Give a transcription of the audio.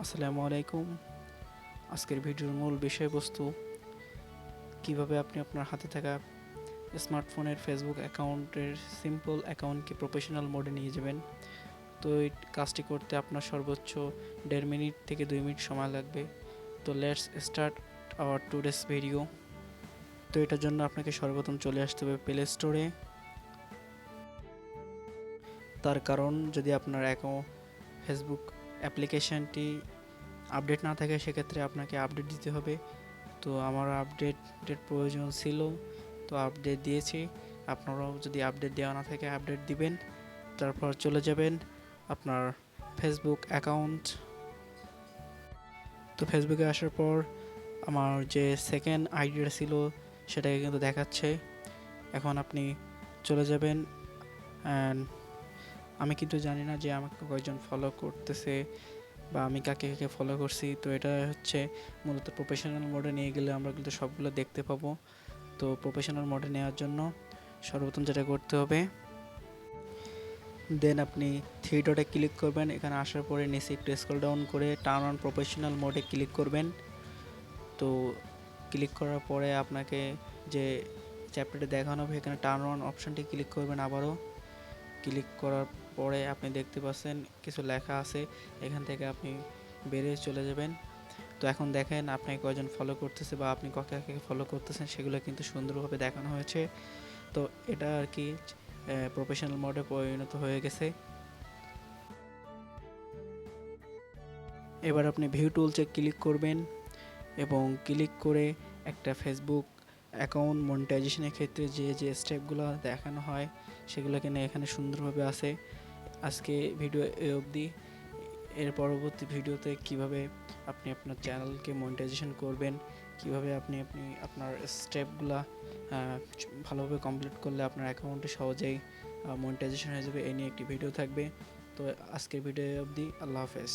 আসসালামু আলাইকুম। আজকের ভিডিওর মূল বিষয়বস্তু কিভাবে আপনি আপনার হাতে থাকা স্মার্টফোনের ফেসবুক অ্যাকাউন্টের সিম্পল অ্যাকাউন্টকে প্রফেশনাল মোডে নিয়ে যাবেন। তো এই কাজটি করতে আপনার সর্বোচ্চ 1.5 মিনিট থেকে 2 মিনিট সময় লাগবে। তো let's start our today's video. তো এটার জন্য আপনাকে সর্বপ্রথম চলে আসতে হবে প্লে স্টোরে। তার কারণ যদি আপনার ফেসবুক অ্যাপ্লিকেশনটি আপডেট না থাকে সেক্ষেত্রে আপনাকে আপডেট দিতে হবে। তো আমার আপডেটের প্রয়োজন ছিল, তো আপডেট দিয়েছি। আপনারাও যদি আপডেট দেওয়া না থাকে আপডেট দিবেন। তারপর চলে যাবেন আপনার ফেসবুক অ্যাকাউন্ট। তো ফেসবুকে আসার পর আমার যে সেকেন্ড আইডিটা ছিল সেটাকে কিন্তু দেখাচ্ছে। এখন আপনি চলে যাবেন অ্যান্ড আমি কিন্তু জানি না যে আমাকে কয়জন ফলো করতেছে বা আমি কাকে কাকে ফলো করছি। তো এটা হচ্ছে মূলত প্রফেশনাল মোডে নিয়ে গেলে আমরা কিন্তু সবগুলো দেখতে পাবো। তো প্রফেশনাল মোডে নেওয়ার জন্য সর্বপ্রথম যেটা করতে হবে, দেন আপনি থ্রি ডটে ক্লিক করবেন। এখানে আসার পরে নিচে একটু স্ক্রল ডাউন করে টার্ন অন প্রফেশনাল মোডে ক্লিক করবেন। তো ক্লিক করার পরে আপনাকে যে চ্যাপ্টারটি দেখানো হবে এখানে টার্ন অন অপশানটি ক্লিক করবেন। আবারও ক্লিক করার পরে আপনি দেখতে পাচ্ছেন কিছু লেখা আছে, এখান থেকে আপনি বেরিয়ে চলে যাবেন। তো এখন দেখেন আপনাকে কয়জন ফলো করতেছে বা আপনি কাকে কাকে ফলো করতেছেন সেগুলো কিন্তু সুন্দরভাবে দেখানো হয়েছে। তো এটা আর কি প্রফেশনাল মোডে পরিণত হয়ে গেছে। এবার আপনি ভিউ টুলসে ক্লিক করবেন এবং ক্লিক করে একটা ফেসবুক অ্যাকাউন্ট মনিটাইজেশনের ক্ষেত্রে যে যে স্টেপগুলো দেখানো হয় সেগুলো কিনা এখানে সুন্দরভাবে আছে। আজকে ভিডিও এ অবধি। এর পরবর্তী ভিডিওতে কিভাবে আপনি আপনার চ্যানেলকে মনিটাইজেশন করবেন, কিভাবে আপনি আপনার স্টেপগুলা ভালোভাবে কমপ্লিট করলে আপনার অ্যাকাউন্টে সহজেই মনিটাইজেশন হয়ে যাবে, এই নিয়ে একটি ভিডিও থাকবে। তো আজকের ভিডিও অবধি। আল্লাহ হাফেজ।